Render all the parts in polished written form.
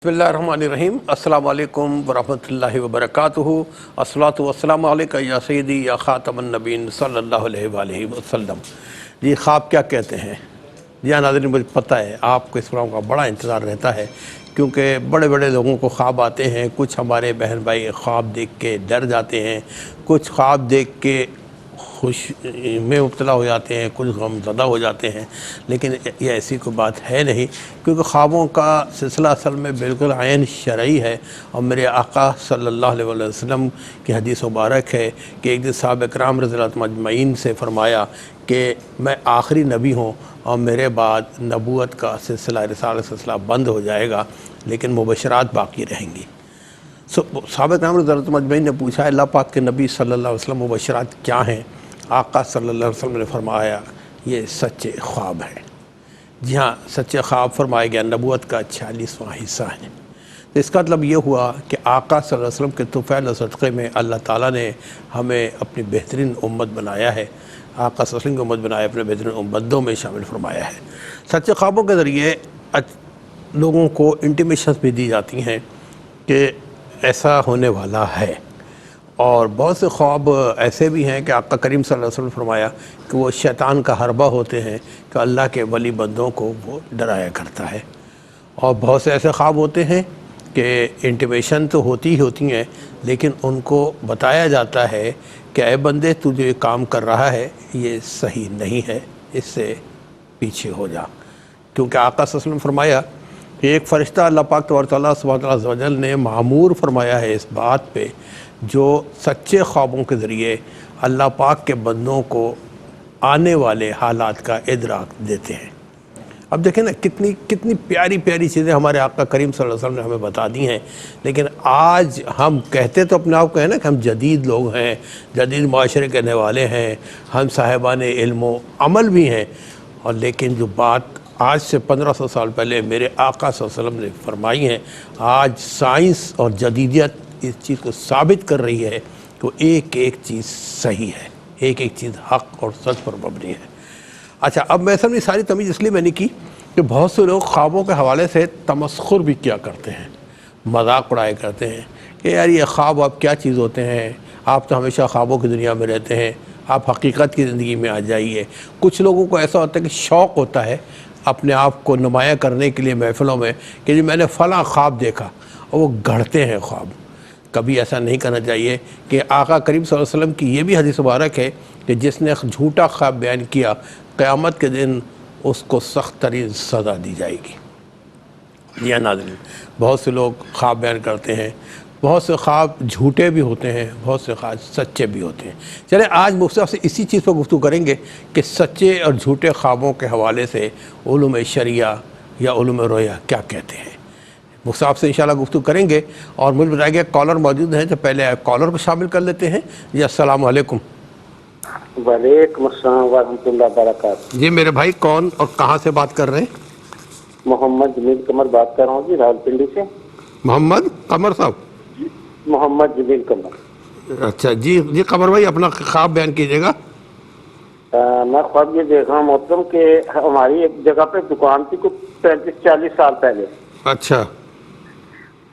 بسم اللہ الرحمن الرحیم۔ السلام علیکم ورحمۃ اللہ وبرکاتہ۔ الصلاۃ والسلام علیکہ یا سیدی یا خاتم النبیین صلی اللہ علیہ وآلہ وسلم۔ جی خواب کیا کہتے ہیں؟ جی ناظرین، مجھے پتہ ہے آپ کو اس پروگرام کا بڑا انتظار رہتا ہے، کیونکہ بڑے بڑے لوگوں کو خواب آتے ہیں۔ کچھ ہمارے بہن بھائی خواب دیکھ کے ڈر جاتے ہیں، کچھ خواب دیکھ کے خوش میں مبتلا ہو جاتے ہیں، کچھ غم زدہ ہو جاتے ہیں، لیکن یہ ایسی کوئی بات ہے نہیں، کیونکہ خوابوں کا سلسلہ اصل میں بالکل عین شرعی ہے۔ اور میرے آقا صلی اللہ علیہ وسلم کی حدیث مبارک ہے کہ ایک دن صحابہ کرام رضی اللہ مجمعین سے فرمایا کہ میں آخری نبی ہوں اور میرے بعد نبوت کا سلسلہ، رسالت سلسلہ بند ہو جائے گا، لیکن مبشرات باقی رہیں گی۔ صحابہ کرام رضی اللہ مجمعین نے پوچھا اللہ پاک کے نبی صلی اللہ علیہ وسلم مبشرات کیا ہیں؟ آقا صلی اللہ علیہ وسلم نے فرمایا یہ سچے خواب ہیں۔ جی ہاں، سچے خواب فرمایا گیا نبوت کا 46واں حصہ ہے۔ تو اس کا مطلب یہ ہوا کہ آقا صلی اللہ علیہ وسلم کے طفیل و صدقے میں اللہ تعالیٰ نے ہمیں اپنی بہترین امت بنایا ہے، آقا صلی اللہ علیہ وسلم کی امت بنایا، اپنے بہترین امتوں میں شامل فرمایا ہے۔ سچے خوابوں کے ذریعے لوگوں کو انٹیمیشنز بھی دی جاتی ہیں کہ ایسا ہونے والا ہے، اور بہت سے خواب ایسے بھی ہیں کہ آقا کریم صلی اللہ علیہ وسلم فرمایا کہ وہ شیطان کا حربہ ہوتے ہیں کہ اللہ کے ولی بندوں کو وہ ڈرایا کرتا ہے۔ اور بہت سے ایسے خواب ہوتے ہیں کہ انٹیمیشن تو ہوتی ہی ہوتی ہیں، لیکن ان کو بتایا جاتا ہے کہ اے بندے تو جو یہ کام کر رہا ہے یہ صحیح نہیں ہے، اس سے پیچھے ہو جا، کیونکہ آقا صلی اللہ علیہ وسلم فرمایا کہ ایک فرشتہ اللہ پاک تبارک تعالیٰ سبحانہ وتعالیٰ عز و جل نے معمور فرمایا ہے اس بات پہ، جو سچے خوابوں کے ذریعے اللہ پاک کے بندوں کو آنے والے حالات کا ادراک دیتے ہیں۔ اب دیکھیں نا کتنی پیاری پیاری چیزیں ہمارے آقا کریم صلی اللہ علیہ وسلم نے ہمیں بتا دی ہیں، لیکن آج ہم کہتے تو اپنے آپ کو ہے نا کہ ہم جدید لوگ ہیں، جدید معاشرے کے رہنے والے ہیں، ہم صاحبان علم و عمل بھی ہیں، اور لیکن جو بات آج سے 1500 سال پہلے میرے آقا صلی اللہ علیہ وسلم نے فرمائی ہیں، آج سائنس اور جدیدیت اس چیز کو ثابت کر رہی ہے کہ ایک ایک چیز صحیح ہے، ایک ایک چیز حق اور سچ پر مبنی ہے۔ اچھا، اب میں سمجھ ساری تمیز اس لیے میں نے کی کہ بہت سے لوگ خوابوں کے حوالے سے تمسخر بھی کیا کرتے ہیں، مذاق اڑایا کرتے ہیں کہ یار یہ خواب آپ کیا چیز ہوتے ہیں، آپ تو ہمیشہ خوابوں کی دنیا میں رہتے ہیں، آپ حقیقت کی زندگی میں آ جائیے۔ کچھ لوگوں کو ایسا ہوتا ہے کہ شوق ہوتا ہے اپنے آپ کو نمایاں کرنے کے لیے محفلوں میں کہ جی میں نے فلاں خواب دیکھا، اور وہ گھڑتے ہیں خواب۔ کبھی ایسا نہیں کرنا چاہیے کہ آقا کریم صلی اللہ علیہ وسلم کی یہ بھی حدیث مبارک ہے کہ جس نے جھوٹا خواب بیان کیا قیامت کے دن اس کو سخت ترین سزا دی جائے گی۔ یہ ناظرین، بہت سے لوگ خواب بیان کرتے ہیں، بہت سے خواب جھوٹے بھی ہوتے ہیں، بہت سے خواب سچے بھی ہوتے ہیں۔ چلیں آج مختلف سے اسی چیز پر گفتگو کریں گے کہ سچے اور جھوٹے خوابوں کے حوالے سے علوم شریعہ یا علوم رویہ کیا کہتے ہیں۔ مصعب سے انشاءاللہ گفتگو کریں گے، اور مجھے بتایا گیا کالر موجود ہیں، تو پہلے کالر کو شامل کر لیتے ہیں۔ جی السلام علیکم۔ وعلیکم السلام ورحمۃ اللہ وبرکاتہ۔ جی میرے بھائی کون اور کہاں سے بات کر رہے ہیں؟ محمد جمیل قمر بات کر رہا ہوں جی، راولپنڈی سے۔ محمد قمر صاحب؟ محمد جمیل قمر۔ اچھا جی قمر بھائی اپنا خواب بیان کیجیے گا۔ میں خواب یہ دیکھ رہا ہوں محترم کہ ہماری ایک جگہ پہ دکان تھی کچھ 35-40 سال پہلے، اچھا،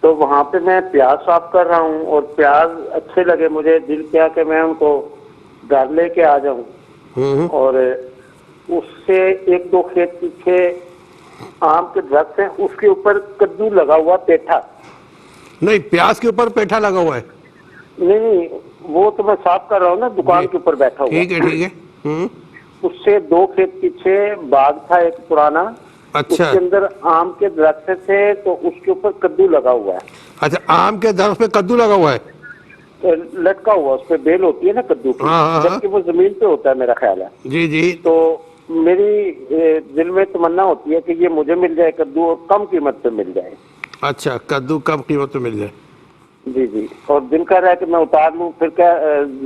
تو وہاں پہ میں پیاز صاف کر رہا ہوں، اور پیاز اچھے لگے مجھے، دل کیا کہ میں ان کو گھر لے کے آ جاؤں، اور اس سے 1-2 کھیت پیچھے آم کے درخت ہیں، اس کے اوپر کدو لگا ہوا پیٹھا۔ نہیں، پیاز کے اوپر پیٹھا لگا ہوا ہے؟ نہیں، وہ تو میں صاف کر رہا ہوں نا، دکان کے اوپر بیٹھا ہوا۔ ٹھیک ہے۔ اس سے 2 کھیت پیچھے باغ تھا ایک پرانا، اس اچھا کے اندر آم کے درخت تھے، تو اس کے اوپر کدو لگا ہوا ہے۔ اچھا، آم کے درخت پہ کدو لگا ہوا ہے؟ لٹکا ہوا، اس پہ بیل ہوتی ہے نا کدو کی، جبکہ وہ زمین پہ ہوتا ہے میرا خیال ہے۔ جی تو میری دل میں تمنا ہوتی ہے کہ یہ مجھے مل جائے کدو، اور کم قیمت پہ مل جائے۔ اچھا، کدو کم قیمت پہ مل جائے؟ جی، اور دل کر رہا ہے کہ میں اتار لوں، پھر کیا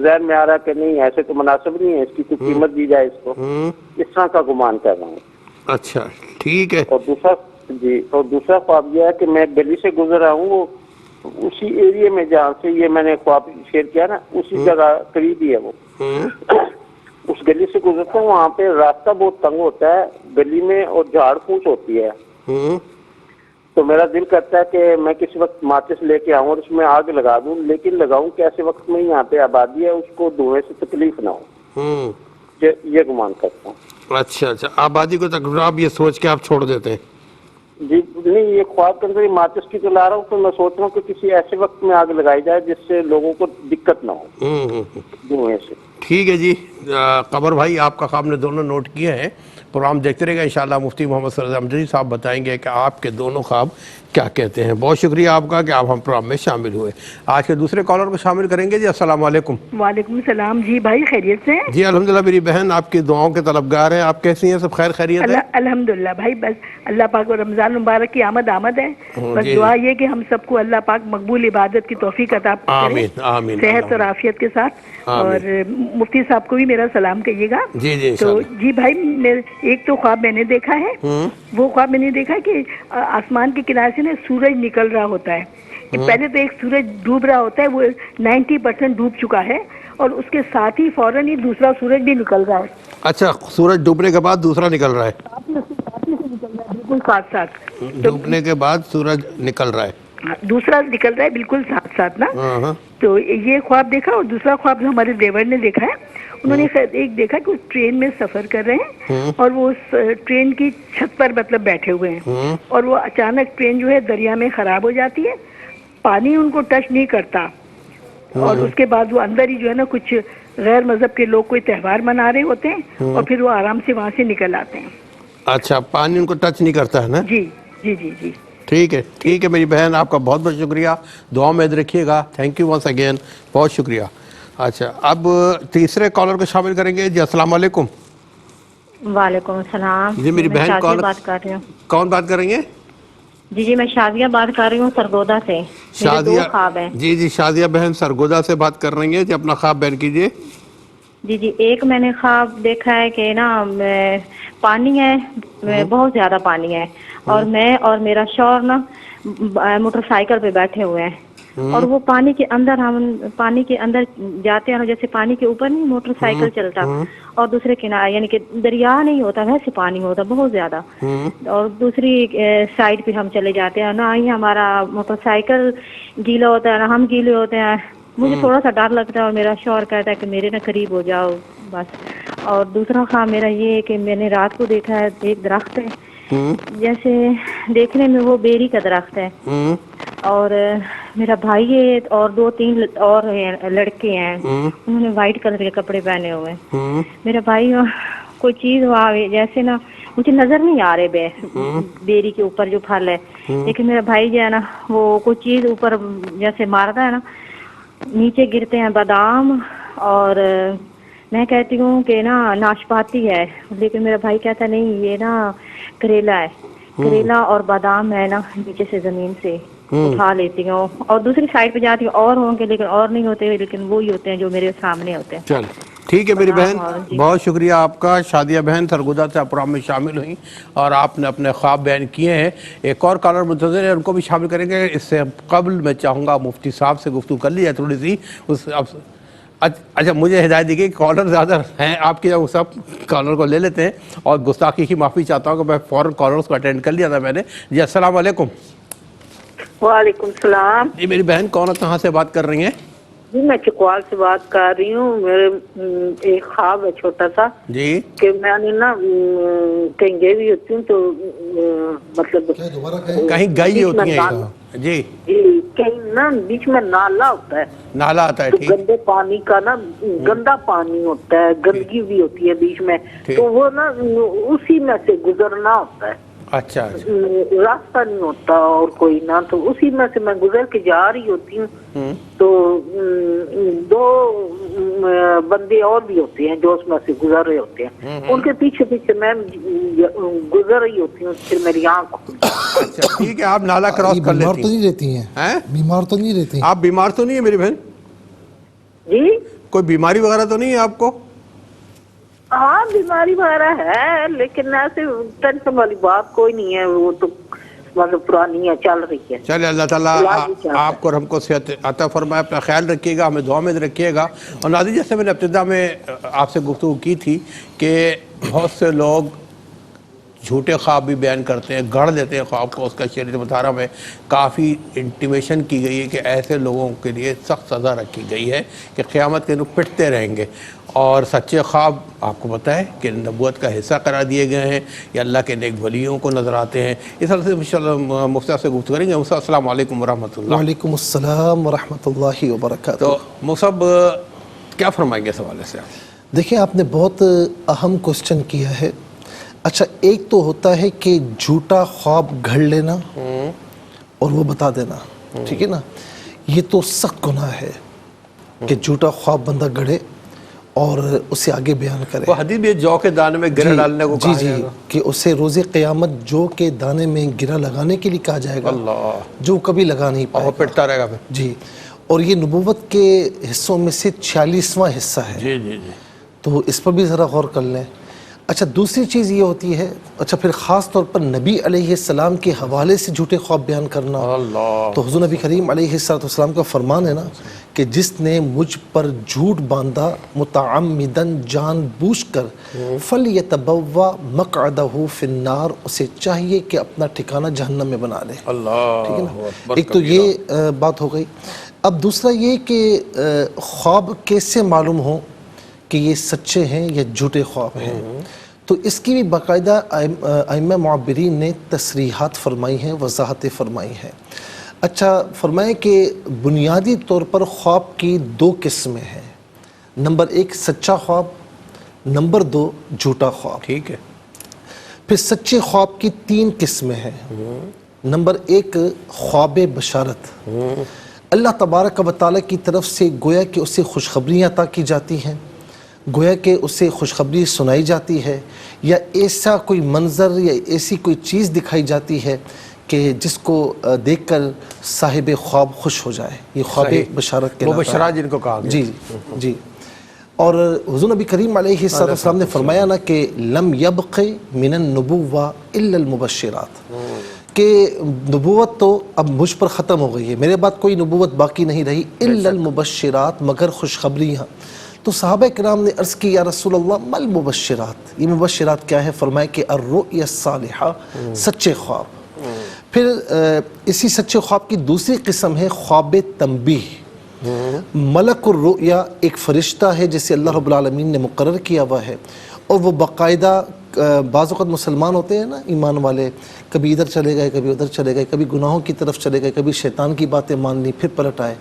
ذہن میں آ رہا ہے کہ نہیں ایسے تو مناسب نہیں ہے، اس کی کچھ قیمت دی جائے اس کو، اس طرح کا گمان کر رہا ہوں۔ اچھا ٹھیک ہے۔ اور دوسرا خواب یہ ہے کہ میں گلی سے گزر رہا ہوں، وہ اسی ایریے میں جہاں سے یہ میں نے خواب شیئر کیا نا، اسی جگہ قریب ہی ہے وہ۔ اس گلی سے گزرتا ہوں، وہاں پہ راستہ بہت تنگ ہوتا ہے گلی میں، اور جھاڑ پھوس ہوتی ہے، تو میرا دل کرتا ہے کہ میں کسی وقت ماچس لے کے آؤں اور اس میں آگ لگا دوں، لیکن لگاؤں کہ ایسے وقت میں یہاں پہ آبادی ہے، اس کو دھوئیں سے تکلیف نہ ہو، یہ گمان کرتا ہوں۔ اچھا اچھا، آبادی کو تک آپ یہ سوچ کے آپ چھوڑ دیتے ہیں؟ جی نہیں، یہ خواب کے اندر یہ ماچس کی جلا رہا ہوں، تو میں سوچ رہا ہوں کہ کسی ایسے وقت میں آگ لگائی جائے جس سے لوگوں کو دقت نہ ہو دھوئیں سے۔ ٹھیک ہے جی، قمر بھائی آپ کا خواب نے دونوں نوٹ کیے ہیں، پروگرام دیکھتے رہے گا انشاءاللہ۔ مفتی محمد صلی اللہ علیہ وسلم صاحب بتائیں گے کہ آپ کے دونوں خواب کیا کہتے ہیں۔ بہت شکریہ آپ کا کہ آپ ہم پروگرام میں شامل ہوئے۔ آج کے دوسرے کالر کو شامل کریں گے جی۔ السلام علیکم۔ وعلیکم السلام جی بھائی، خیریت سے ہیں؟ جی الحمدللہ، میری بہن آپ کی دعاؤں کے طلبگار ہیں، آپ کیسی ہیں؟ سب خیر خیریت ہے؟ الحمدللہ بھائی، بس اللہ پاک اور رمضان مبارک کی آمد ہے، بس جی دعا یہ کہ ہم سب کو اللہ پاک مقبول عبادت کی توفیق عطا کرے، آمین آمین، صحت اور عافیت کے ساتھ۔ آمین۔ اور مفتی صاحب کو بھی میرا سلام کہیے گا۔ جی جی تو انشاءاللہ۔ جی بھائی، ایک تو خواب میں نے دیکھا ہے، وہ خواب میں نے دیکھا کہ آسمان کے کنارے سے نا سورج نکل رہا ہوتا ہے، کہ پہلے تو ایک سورج ڈوب رہا ہوتا ہے، وہ 90% ڈوب چکا ہے، اور اس کے ساتھ ہی فوراً ہی دوسرا سورج بھی نکل رہا ہے۔ اچھا، سورج ڈوبنے کے بعد دوسرا نکل رہا ہے؟ بالکل ساتھ ساتھ ڈوبنے کے بعد سورج نکل رہا ہے، دوسرا نکل رہا ہے، بالکل ساتھ ساتھ نا۔ ہاں۔ تو یہ خواب دیکھا، اور دوسرا خواب جو ہمارے دیور نے دیکھا ہے، انہوں نے ایک دیکھا کہ وہ ٹرین میں سفر کر رہے ہیں، اور وہ اس ٹرین کی چھت پر مطلب بیٹھے ہوئے ہیں، اور وہ اچانک ٹرین جو ہے دریا میں خراب ہو جاتی ہے، پانی ان کو ٹچ نہیں کرتا، اور اس کے بعد وہ اندر ہی جو ہے نا کچھ غیر مذہب کے لوگ کوئی تہوار منا رہے ہوتے ہیں، اور پھر وہ آرام سے وہاں سے نکل آتے ہیں۔ اچھا، پانی ان کو ٹچ نہیں کرتا ہے نا؟ جی جی جی جی ٹھیک ہے ٹھیک ہے میری بہن، آپ کا بہت بہت شکریہ، دعا میں یاد رکھیے گا۔ تھینک یو ونس اگین، بہت شکریہ۔ اچھا، اب تیسرے کالر کو شامل کریں گے جی۔ السلام علیکم۔ وعلیکم السلام جی میری میں بہن شازیہ کال بات کر رہی ہوں۔ کون بات کر رہی ہیں؟ جی میں شازیہ بات کر رہی ہوں سرگودا سے۔ میرے شازیہ، 2 خواب ہیں۔ جی شازیہ بہن سرگودا سے بات کر رہی ہیں جی، اپنا خواب بیان کیجیے۔ جی ایک میں نے خواب دیکھا ہے کہ نا پانی ہے، بہت زیادہ پانی ہے، اور میں اور میرا شوہر نا موٹر سائیکل پہ بیٹھے ہوئے ہیں، اور وہ پانی کے اندر، ہم پانی کے اندر جاتے ہیں، جیسے پانی کے اوپر نہیں موٹر سائیکل چلتا، اور دوسرے کنارے یعنی کہ دریا نہیں ہوتا ویسے پانی ہوتا بہت زیادہ، اور دوسری سائڈ پہ ہم چلے جاتے ہیں، نہ ہی ہمارا موٹر سائیکل گیلا ہوتا ہے نہ ہم گیلے ہوتے ہیں۔ مجھے تھوڑا سا ڈر لگتا ہے، اور میرا شوہر کہتا ہے کہ میرے نہ قریب ہو جاؤ بس۔ اور دوسرا خواب میرا یہ ہے کہ میں نے رات کو دیکھا ہے ایک درخت ہے، جیسے دیکھنے میں وہ بیری کا درخت ہے، اور میرا بھائی ہے اور 2-3 اور لڑکے ہیں، انہوں نے وائٹ کلر کے کپڑے پہنے ہوئے ہیں۔ میرا بھائی کوئی چیز وہاں جیسے نا مجھے نظر نہیں آ رہے بیری کے اوپر جو پھل ہے، لیکن میرا بھائی جو ہے نا وہ کوئی چیز اوپر جیسے مارتا ہے نا، نیچے گرتے ہیں بادام، اور میں کہتی ہوں کہ نا ناشپاتی ہے، لیکن میرا بھائی کہتا نہیں یہ نا کریلا ہے، کریلا اور بادام ہے نا، نیچے سے زمین سے اٹھا لیتی ہوں، اور دوسری سائڈ پہ جاتی ہوں اور ہوں گے لیکن اور نہیں ہوتے، لیکن وہی ہوتے ہیں جو میرے سامنے ہوتے ہیں۔ چل ٹھیک ہے میری بہن، جی بہت شکریہ آپ کا۔ شادیہ بہن سرگودا سے آپ پروگرام میں شامل ہوئیں، اور آپ نے اپنے خواب بیان کیے ہیں۔ ایک اور کالر منتظر ہے، ان کو بھی شامل کریں گے۔ اس سے قبل میں چاہوں گا مفتی صاحب سے گفتگو کر لی جائے تھوڑی سی۔ اچھا مجھے ہدایت دی گئی، کالر زیادہ ہیں آپ کے، سب کالر کو لے لیتے ہیں، اور گستاخی کی معافی چاہتا ہوں کہ میں فوراً کالرس کو اٹینڈ کر لیا تھا میں نے۔ جی السلام علیکم۔ وعلیکم السلام جی میری بہن کون ہے، کہاں سے بات کر رہی ہیں؟ جی میں چکوال سے بات کر رہی ہوں۔ میرے ایک خواب ہے چھوٹا سا، جی کہ میں نے نا کہیں گئی ہوئی ہوتی ہوں، تو مطلب کہیں گئی ہوتی ہیں؟ جی کہیں نا بیچ میں نالا ہوتا ہے، نالا آتا ہے، تو ٹھیک گندے پانی کا نا، گندا پانی ہوتا ہے، گندگی بھی ہوتی ہے بیچ میں، تو وہ نا اسی میں سے گزرنا ہوتا ہے، اچھا راستہ نہیں ہوتا اور کوئی نہ، تو اسی میں سے میں گزر کے جا رہی ہوتی ہوں، تو 2 بندے اور بھی ہوتے ہیں جو اس میں سے گزر رہے ہوتے ہیں، ان کے پیچھے پیچھے میں گزر رہی ہوتی ہوں، پھر میری آنکھ اچھا ٹھیک ہے، آپ نالا کراس کر بیمار لیتی تو ہیں؟ نہیں رہتی ہیں؟ بیمار تو نہیں رہتی؟ آپ بیمار تو نہیں ہیں میری بہن؟ جی کوئی بیماری وغیرہ تو نہیں ہے آپ کو؟ ہاں بیماری وغیرہ ہے، لیکن ایسے ٹینشن والی بات کوئی نہیں ہے، وہ تو مطلب پرانی ہے، چل رہی ہے۔ چلے اللہ تعالیٰ آپ کو اور ہم کو صحت عطا فرمائے، اپنا خیال رکھیے گا، ہمیں دعا میں رکھیے گا۔ اور ناظرین جیسے میں نے ابتدا میں آپ سے گفتگو کی تھی کہ بہت سے لوگ جھوٹے خواب بھی بیان کرتے ہیں، گڑھ دیتے ہیں خواب کو. اس کا شریعت مطالعہ میں کافی انٹیمیشن کی گئی ہے کہ ایسے لوگوں کے لیے سخت سزا رکھی گئی ہے کہ قیامت کے دن پٹتے رہیں گے. اور سچے خواب آپ کو پتہ ہے کہ نبوت کا حصہ قرار دیے گئے ہیں، یا اللہ کے نیک ولیوں کو نظر آتے ہیں. اس حال سے انشاءاللہ مفتی صاحب سے گفتگو کریں گے. مفتی صاحب السلام علیکم ورحمۃ اللہ. وعلیکم السلام ورحمۃ اللہ وبرکاتہ. تو مفتی صاحب کیا فرمائیں گے اس حوالے سے آپ؟ دیکھیں آپ نے بہت اہم کوسچن کیا ہے. اچھا ایک تو ہوتا ہے کہ جھوٹا خواب گھڑ لینا اور وہ بتا دینا، ٹھیک ہے نا، یہ تو سخت گناہ ہے کہ جھوٹا خواب بندہ گھڑے اور اسے آگے بیان کرے. وہ حدیث بھی جو کے دانے میں گرہ ڈالنے کو کہا جائے گا کہ اسے روز قیامت جو کے دانے میں گرہ لگانے کے لیے کہا جائے گا، اللہ، جو کبھی لگا نہیں پائے وہ گا. پٹتا رہے گا پھر. جی، اور یہ نبوت کے حصوں میں سے 46واں حصہ ہے. جی جی جی. تو اس پر بھی ذرا غور کر لیں. اچھا دوسری چیز یہ ہوتی ہے، اچھا پھر خاص طور پر نبی علیہ السلام کے حوالے سے جھوٹے خواب بیان کرنا. اللہ، تو حضور نبی کریم علیہ السلام کا فرمان ہے نا کہ جس نے مجھ پر جھوٹ باندھا متعمدن جان بوجھ کر فَلْيَتَبَوَّأْ مَقْعَدَهُ فِي النَّارِ، اسے چاہیے کہ اپنا ٹھکانہ جہنم میں بنا لے. اللہ، ٹھیک ہے نا. ایک تو یہ بات ہو گئی. اب دوسرا یہ کہ خواب کیسے معلوم ہو کہ یہ سچے ہیں یا جھوٹے خواب ہیں. تو اس کی بھی باقاعدہ ائمہ معبرین نے تصریحات فرمائی ہیں، وضاحتیں فرمائی ہیں. اچھا فرمائے کہ بنیادی طور پر خواب کی 2 قسمیں ہیں. نمبر 1 سچا خواب، نمبر 2 جھوٹا خواب. ٹھیک ہے. پھر سچے خواب کی 3 قسمیں ہیں. نمبر 1 خواب بشارت، اللہ تبارک و تعالیٰ کی طرف سے گویا کہ اسے خوشخبریاں عطا کی جاتی ہیں، گویا کہ اسے خوشخبری سنائی جاتی ہے، یا ایسا کوئی منظر یا ایسی کوئی چیز دکھائی جاتی ہے کہ جس کو دیکھ کر صاحب خواب خوش ہو جائے. یہ خواب بشارت کہلاتا ہے. وہ بشارات جن کو کہا گیا. جی جی. اور حضور نبی کریم علیہ السلام نے فرمایا نا کہ لم یبق من النبوہ الا المبشرات، کہ نبوت تو اب مجھ پر ختم ہو گئی ہے، میرے بعد کوئی نبوت باقی نہیں رہی، الا المبشرات، مگر خوشخبریاں. تو صحابہ کرام نے عرض کی یا رسول اللہ ما المبشرات، یہ مبشرات کیا ہے؟ فرمایا کہ الرؤیا الصالحہ، سچے خواب. پھر اسی سچے خواب کی دوسری قسم ہے خواب تنبیہ. ملک الرؤیا ایک فرشتہ ہے جسے اللہ رب العالمین نے مقرر کیا ہوا ہے، اور وہ باقاعدہ بعض اوقات مسلمان ہوتے ہیں نا ایمان والے، کبھی ادھر چلے گئے کبھی ادھر چلے گئے، کبھی گناہوں کی طرف چلے گئے، کبھی شیطان کی باتیں مان لی پھر پلٹ آئے.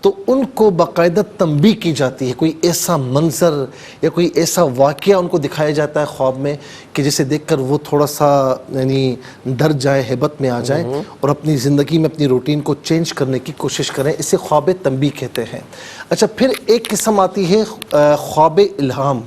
تو ان کو باقاعدہ تنبیہ کی جاتی ہے، کوئی ایسا منظر یا کوئی ایسا واقعہ ان کو دکھایا جاتا ہے خواب میں کہ جسے دیکھ کر وہ تھوڑا سا یعنی ڈر جائے، ہیبت میں آ جائے اور اپنی زندگی میں اپنی روٹین کو چینج کرنے کی کوشش کریں. اسے خواب تنبیہ کہتے ہیں. اچھا پھر ایک قسم آتی ہے خواب الہام.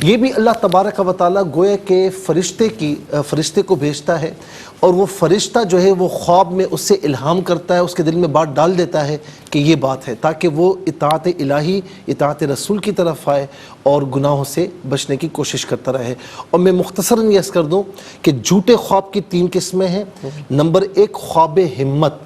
یہ بھی اللہ تبارک و تعالیٰ گویا کہ فرشتے کو بھیجتا ہے، اور وہ فرشتہ جو ہے وہ خواب میں اس سے الہام کرتا ہے، اس کے دل میں بات ڈال دیتا ہے کہ یہ بات ہے، تاکہ وہ اطاعت الہی، اطاعت رسول کی طرف آئے اور گناہوں سے بچنے کی کوشش کرتا رہے. اور میں مختصراً یہ عرض کر دوں کہ جھوٹے خواب کی 3 قسمیں ہیں. نمبر 1 خواب ہمت،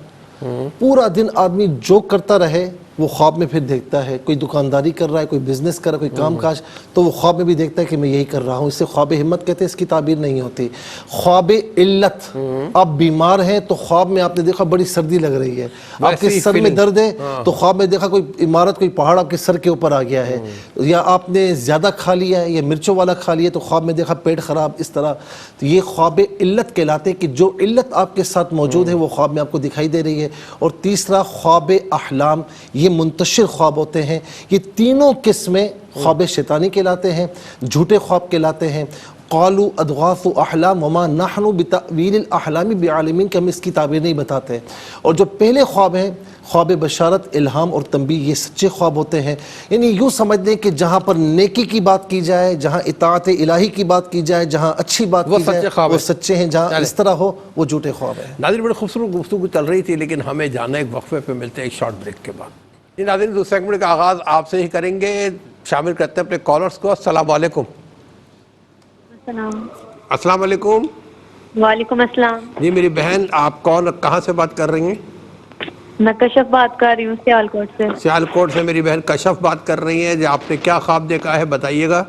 پورا دن آدمی جو کرتا رہے وہ خواب میں پھر دیکھتا ہے، کوئی دکانداری کر رہا ہے، کوئی بزنس کر رہا ہے، کوئی کام کاج، تو وہ خواب میں بھی دیکھتا ہے کہ میں یہی کر رہا ہوں. اسے خواب ہمت کہتے ہیں، اس کی تعبیر نہیں ہوتی. خواب علت، آپ بیمار ہیں تو خواب میں آپ نے دیکھا بڑی سردی لگ رہی ہے، آپ کے سر میں درد ہے تو خواب میں دیکھا کوئی عمارت، کوئی پہاڑ آپ کے سر کے اوپر آ گیا ہے، یا آپ نے زیادہ کھا لیا ہے یا مرچوں والا کھا لیا تو خواب میں دیکھا پیٹ خراب، اس طرح. تو یہ خواب علت کہلاتے کہ جو علت آپ کے ساتھ موجود ہے وہ خواب میں آپ کو دکھائی دے رہی ہے. اور تیسرا خواب احلام، یہ منتشر خواب ہوتے ہیں. یہ تینوں قسمیں خواب شیطانی کہلاتے ہیں، جھوٹے خواب کہلاتے ہیں. قالوا اضغاث احلام وما نحن بتأویل الاحلام بعالمین، کہ ہم اس کی تعبیر نہیں بتاتے. اور جو پہلے خواب ہیں، خواب بشارت، الہام اور تنبیہ، یہ سچے خواب ہوتے ہیں. یعنی یوں سمجھ لیں کہ جہاں پر نیکی کی بات کی جائے، جہاں اطاعت الہی کی بات کی جائے، جہاں اچھی بات کی جائے وہ سچے ہیں، جہاں اس طرح ہو وہ جھوٹے خواب ہیں. ناظرین بڑی خوبصورت گفتگو چل رہی تھی، لیکن ہمیں جانا ایک وقفے پہ، ملتے ہیں ایک شارٹ بریک کے بعد. جی ناظرین، دوسرے سیگمنٹ کا آغاز آپ سے ہی کریں گے. شامل کرتے ہیں اپنے کالرز کو. السلام علیکم. السلام علیکم. وعلیکم السلام. جی میری بہن، آپ کون، کہاں سے بات کر رہی ہیں؟ میں کشف بات کر رہی ہوں سیالکوٹ سے. سیالکوٹ سے میری بہن کشف بات کر رہی ہیں. جی آپ نے کیا خواب دیکھا ہے بتائیے گا.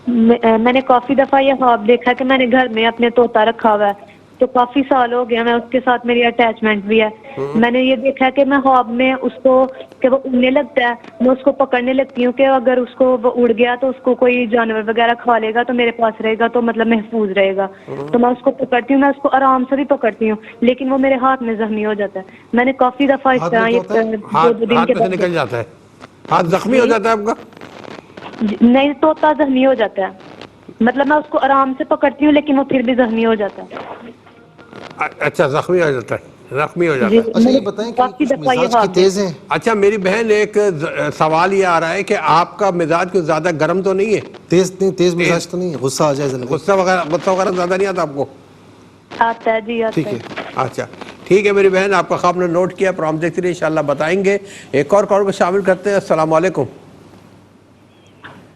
میں نے کافی دفعہ یہ خواب دیکھا کہ میں نے گھر میں اپنے طوطا رکھا ہوا ہے، تو کافی سال ہو گیا میں اس کے ساتھ میری اٹیچمنٹ بھی ہے. میں نے یہ دیکھا کہ میں خواب میں اس کو کہ وہ اڑنے لگتا ہے، میں اس کو پکڑنے لگتی ہوں کہ اگر اس کو وہ اڑ گیا تو اس کو کوئی جانور وغیرہ کھا لے گا تو میرے پاس رہے گا، تو مطلب محفوظ رہے گا. تو میں اس کو پکڑتی ہوں، میں اس کو آرام سے بھی پکڑتی ہوں، لیکن وہ میرے ہاتھ میں زخمی ہو جاتا ہے. میں نے کافی دفعہ اس طرح ہاتھ میں سے نکل جاتا ہے، ہاتھ زخمی ہو جاتا ہے آپ کا؟ نہیں، طوطا زخمی ہو جاتا ہے، مطلب میں اس کو آرام سے پکڑتی ہوں لیکن وہ پھر بھی زخمی ہو جاتا ہے. اچھا، زخمی ہو جاتا ہے، زخمی ہو جاتا جی ہے. اچھا یہ بتائیں کہ کافی کچھ دفعہ یہ مزاج کی خواب تیز ہیں؟ اچھا میری بہن، ایک سوال یہ آ رہا ہے کہ آپ کا مزاج کوئی زیادہ گرم تو نہیں ہے؟ تیز مزاج تو نہیں ہے؟ غصہ آ جائے ذرا؟ غصہ وغیرہ زیادہ نہیں آتا آپ کو؟ آتا ہے جی، آتا ٹھیک ہے. ہے. اچھا ٹھیک ہے میری بہن، آپ کا خواب نے نوٹ کیا، پروگرام دیکھتے رہیے، انشاءاللہ بتائیں گے. ایک اور کال کو شامل کرتے ہیں. السلام علیکم.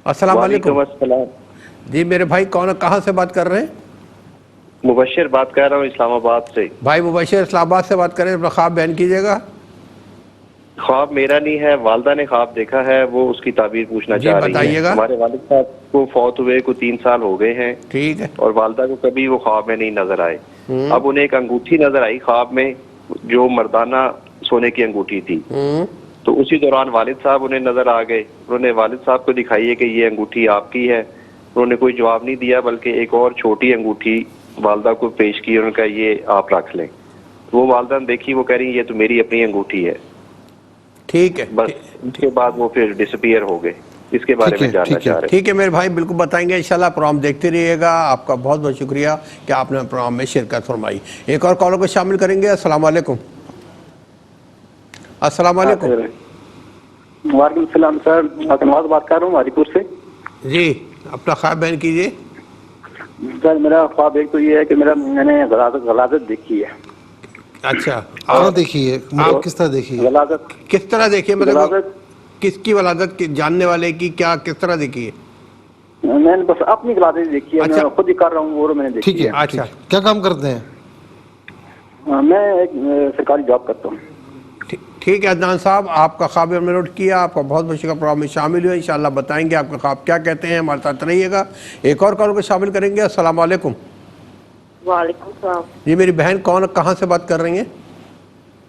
السلام علیکم. وعلیکم السلام. جی میرے بھائی، کہاں سے بات کر رہے ہیں؟ مبشر بات کر رہا ہوں اسلام آباد سے. بھائی مبشر اسلام آباد سے بات کریں، اپنا خواب بیان کیجیے گا. خواب میرا نہیں ہے، والدہ نے خواب دیکھا ہے، وہ اس کی تعبیر پوچھنا جی چاہ رہی بتائیے ہے. گا. ہمارے والد صاحب کو فوت ہوئے کو 3 سال ہو گئے ہیں، ٹھیک ہے. اور والدہ کو کبھی وہ خواب میں نہیں نظر آئے. اب انہیں ایک انگوٹھی نظر آئی خواب میں، جو مردانہ سونے کی انگوٹھی تھی. تو اسی دوران والد صاحب انہیں نظر آ گئے. انہوں نے والد صاحب کو دکھائی ہے کہ یہ انگوٹھی آپ کی ہے. انہوں نے کوئی جواب نہیں دیا، بلکہ ایک اور چھوٹی انگوٹھی والدہ کو پیش کی. انہوں نے کہا یہ آپ رکھ لیں. وہ والدہ نے دیکھی، وہ کہہ رہی یہ تو میری اپنی انگوٹھی ہے. ٹھیک ہے. بس اس کے بعد وہ پھر ڈسپیئر ہو گئے. اس کے بارے میں جاننا چاہ رہے. ٹھیک ہے میرے بھائی، بالکل بتائیں گے انشاءاللہ. پروگرام دیکھتے رہیے گا. آپ کا بہت بہت شکریہ کہ آپ نے پروگرام میں شرکت فرمائی. ایک اور کالر کو شامل کریں گے. السلام علیکم. السلام علیکم. وعلیکم السلام سر، نواز بات کر رہا ہوں مہاری پور سے. جی اپنا خواب بیان کیجیے. سر میرا خواب ایک تو یہ ہے کہ میں نے غلاظت دیکھی ہے. اچھا کہاں دیکھی ہے؟ مطلب کس طرح دیکھی ہے؟ غلاظت کس طرح دیکھی ہے؟ مطلب غلاظت کس کی ولادت جاننے والے کی؟ کیا کس طرح دیکھی ہے؟ میں نے بس اپنی غلاظت دیکھی ہے. اچھا. میں خود ہی کر رہا ہوں اور میں نے ٹھیک دیکھی ہے. ہے. اچھا. کیا کام کرتے ہیں؟ میں ایک سرکاری جاب کرتا ہوں. ٹھیک ہے عدنان صاحب، آپ کا خواب ہم نے نوٹ کیا. آپ کا بہت بہت شکریہ پروگرام میں شامل ہوئے. انشاءاللہ بتائیں گے آپ کا خواب کیا کہتے ہیں. ہمارے ساتھ رہیے گا. ایک اور کال کو شامل کریں گے. السلام علیکم. وعلیکم السلام. جی میری بہن، کہاں سے بات کر رہی ہیں؟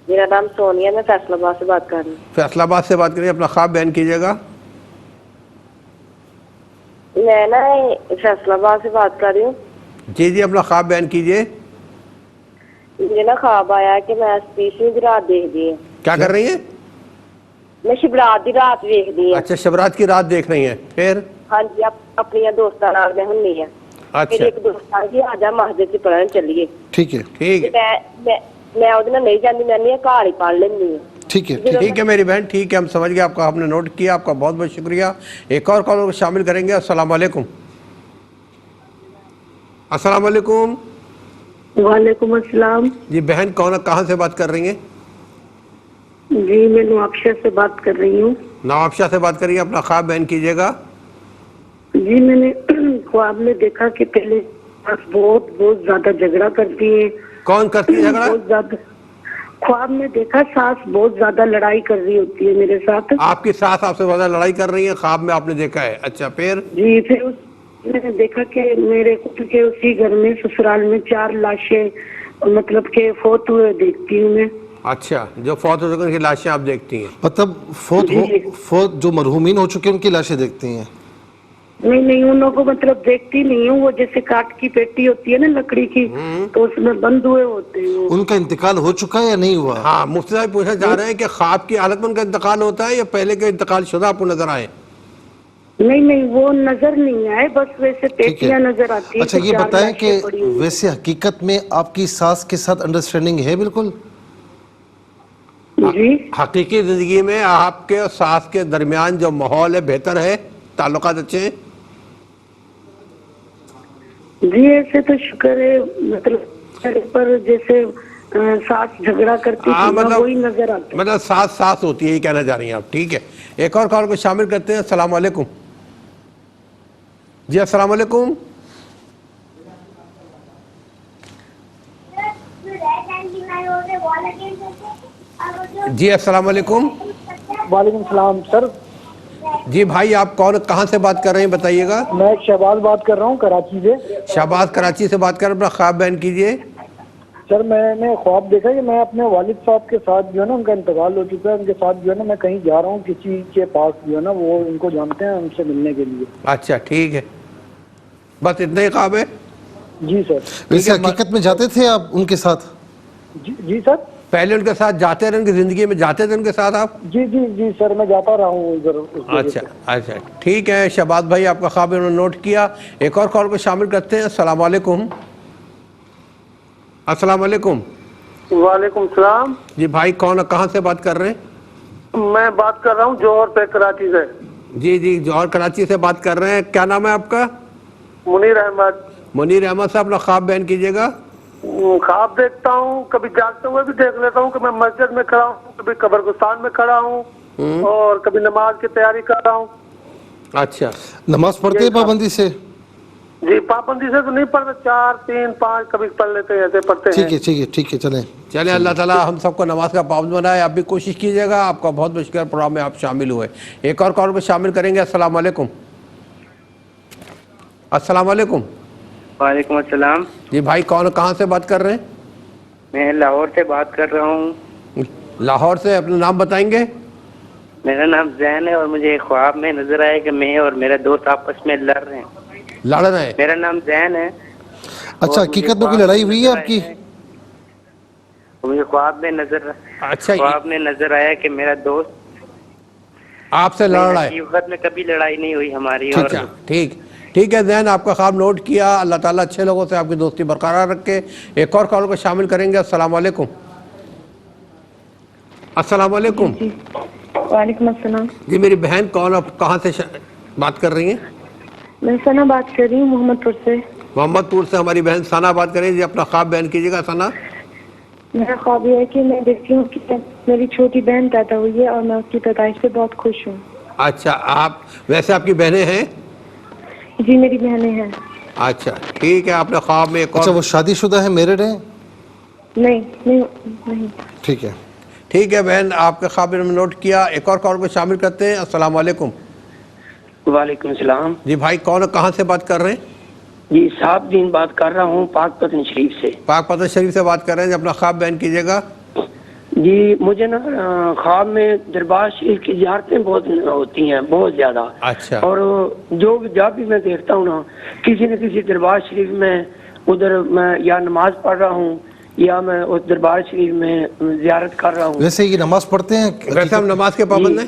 میرا نام سونیا، میں فیصل آباد سے بات کر رہی ہوں. فیصل آباد سے بات کریے. اپنا خواب بیان کیجیے گا. میں نا فیصل آباد سے بات کر رہی ہوں. جی اپنا خواب بیان کیجیے. مجھے نا خواب آیا کہ میں اسپیشل کی رات دیکھ دی ہے. کیا کر رہی ہیں؟ میں شبرات کی رات دیکھ دی ہے. اچھا، شبرات کی رات دیکھ رہی ہیں. پھر؟ ہاں جی، اپنی دوستان نال میں ہونی ہے. اچھا. ایک دوست آ گئی، آجا مسجد سے پڑھن چلیے. ٹھیک ہے. ٹھیک ہے. میں وہ نہیں جاتی، میں نہیں گھر ہی پڑھ لینی ہوں. ٹھیک ہے. ٹھیک ہے میری بہن، ٹھیک ہے، ہم سمجھ گئے. آپ کا ہم نے نوٹ کیا. آپ کا بہت بہت شکریہ. ایک اور کال کو شامل کریں گے. السلام علیکم. السلام علیکم. وعلیکم السلام. جی بہن، کہاں سے بات کر رہی ہیں؟ جی میں نوابشاہ سے بات کر رہی ہوں. نوابشاہ سے بات کریے. اپنا خواب بیان کیجیے گا. جی میں نے خواب میں دیکھا کہ پہلے بہت زیادہ جھگڑا کرتی ہے. کون کرتی ہے جھگڑا؟ بہت زیادہ. خواب میں دیکھا ساس بہت زیادہ لڑائی کر رہی ہوتی ہے میرے ساتھ. آپ کی ساس آپ سے زیادہ لڑائی کر رہی ہے؟ خواب میں آپ نے دیکھا ہے. اچھا پھر؟ جی پھر میں نے دیکھا کہ میرے خود کے اسی گھر میں سسرال میں 4 لاشیں مطلب کہ فوت ہوئے دیکھتی ہوں میں. اچھا، جو فوت ہو چکے ان کی لاشیں آپ دیکھتی ہیں؟ مطلب فوت جو مرحومین ہو چکے ان کی لاشیں دیکھتی ہیں؟ نہیں انہوں کو مطلب دیکھتی نہیں ہوں. وہ جیسے کاٹ کی پیٹی ہوتی ہے نا لکڑی کی، تو اس میں بند ہوئے ہوتے ہیں. ان کا انتقال ہو چکا ہے یا نہیں ہوا؟ ہاں، مفتی صاحب پوچھنا چاہ رہے ہیں کہ خواب کی حالت میں ان کا انتقال ہوتا ہے یا پہلے کے انتقال شدہ آپ کو نظر آئے؟ نہیں وہ نظر نہیں آئے، بس ویسے پیٹیاں نظر آتی ہیں. اچھا یہ بتائیں کہ ویسے حقیقت میں آپ کی ساس کے ساتھ انڈرسٹینڈنگ ہے بالکل؟ جی حقیقی زندگی میں آپ کے اور ساس کے درمیان جو ماحول ہے بہتر ہے، تعلقات اچھے ہیں؟ جی ایسے تو شکر ہے، مطلب پر جیسے ساس جھگڑا کرتی تھی وہی نظر آتا ہے. مطلب ساس ہوتی ہے، یہ کہنا چاہ رہی ہیں آپ. ٹھیک ہے. ایک اور کال کو شامل کرتے ہیں. السلام علیکم. جی السلام علیکم. جی السلام علیکم. وعلیکم السلام سر. جی بھائی آپ کون کہاں سے بات کر رہے ہیں بتائیے گا؟ میں شہباز بات کر رہا ہوں کراچی سے. شہباز کراچی سے بات کر رہے ہیں، اپنا خواب بیان کیجئے. سر میں نے خواب دیکھا کہ میں اپنے والد صاحب کے ساتھ جو ہے نا، ان کا انتقال ہو چکا ہے، ان کے ساتھ جو ہے نا میں کہیں جا رہا ہوں کسی کے پاس جو ہے نا، وہ ان کو جانتے ہیں، ان سے ملنے کے لیے. اچھا ٹھیک ہے، بس اتنا ہی خواب ہے؟ جی سر. ویسے حقیقت میں جاتے تھے آپ ان کے ساتھ؟ جی سر. پہلے ان کے ساتھ جاتے رہے، ان کی زندگی میں جاتے تھے ان کے ساتھ آپ؟ جی سر، میں جاتا رہا ہوں ادھر. اچھا ٹھیک ہے شہباز بھائی، آپ کا خواب انہوں نے نوٹ کیا. ایک اور کال کو شامل کرتے ہیں. السلام علیکم. السلام علیکم. وعلیکم السلام. جی بھائی کون کہاں سے بات کر رہے ہیں؟ میں بات کر رہا ہوں جوہر پہ کراچی سے. جی جوہر کراچی سے بات کر رہے ہیں. کیا نام ہے آپ کا؟ منیر احمد. منیر احمد صاحب اپنا خواب بیان کیجیے گا. خواب دیکھتا ہوں، کبھی جاگتے ہوئے بھی دیکھ لیتا ہوں کہ میں مسجد میں کھڑا ہوں، کبھی قبرستان میں کھڑا ہوں، اور کبھی نماز کی تیاری کر رہا ہوں. اچھا نماز پڑھتے ہیں پابندی سے؟ جی پابندی سے تو نہیں پڑھتے، 4 3 5 کبھی پڑھ لیتے ہیں، ایسے پڑھتے ہیں. ٹھیک ہے چلیں اللہ تعالیٰ ہم سب کو نماز کا پابند بنائے. آپ بھی کوشش کیجیے گا. آپ کا بہت مشکل پروگرام میں آپ شامل ہوئے. ایک اور کال کو شامل کریں گے. السلام علیکم. السلام علیکم. وعلیکم السلام. جی بھائی کون کہاں سے بات کر رہے ہیں؟ میں لاہور سے بات کر رہا ہوں. لاہور سے. اپنا نام بتائیں گے؟ میرا نام زین ہے، اور مجھے خواب میں نظر آیا کہ میں اور میرا دوست آپس میں لڑ رہے ہیں. میرا نام زین ہے. اچھا حقیقت میں کوئی لڑائی ہوئی ہے آپ کی؟ مجھے خواب میں نظر آیا کہ میرا دوست آپ سے لڑ رہا ہے. حقیقت میں کبھی لڑائی نہیں ہوئی ہماری. اچھا ٹھیک ہے زین، آپ کا خواب نوٹ کیا. اللہ تعالیٰ اچھے لوگوں سے آپ کی دوستی برقرار رکھے. ایک اور کال کو شامل کریں گے. السلام علیکم. السلام علیکم. وعلیکم السلام. جی میری بہن کون، آپ کہاں سے بات کر رہی ہیں؟ میں ثنا بات کر رہی ہوں محمد پور سے. محمد پور سے ہماری بہن ثنا بات کریں. جی اپنا خواب بیان کیجیے گا ثنا. میرا خواب یہ ہے کہ میں دیکھتی ہوں کہ میری چھوٹی بہن پیدا ہوئی ہے، اور میں اس کی پیدائش سے بہت خوش ہوں. اچھا ویسے آپ کی بہنیں ہیں؟ جی میری بہنیں ہیں. اچھا ٹھیک ہے. آپ نے خواب میں ایک اور. اچھا وہ شادی شدہ ہیں، میرڈ ہیں؟ نہیں. ٹھیک ہے بہن، آپ کے خواب میں نوٹ کیا. ایک اور کال کو شامل کرتے ہیں. السلام علیکم. وعلیکم السلام. جی بھائی کون کہاں سے بات کر رہے ہیں؟ جی صاحب دین بات کر رہا ہوں پاک پتن شریف سے. پاک پتن شریف سے بات کر رہے ہیں. اپنا خواب بیان کیجیے گا. جی مجھے نا خواب میں دربار شریف کی زیارتیں بہت ہوتی ہیں، بہت زیادہ. اچھا. اور جب بھی میں دیکھتا ہوں نا کسی نہ کسی دربار شریف میں، ادھر میں یا نماز پڑھ رہا ہوں یا میں اس دربار شریف میں زیارت کر رہا ہوں. ویسے یہ نماز پڑھتے ہیں؟ ویسے ہم نماز کے پابند ہیں.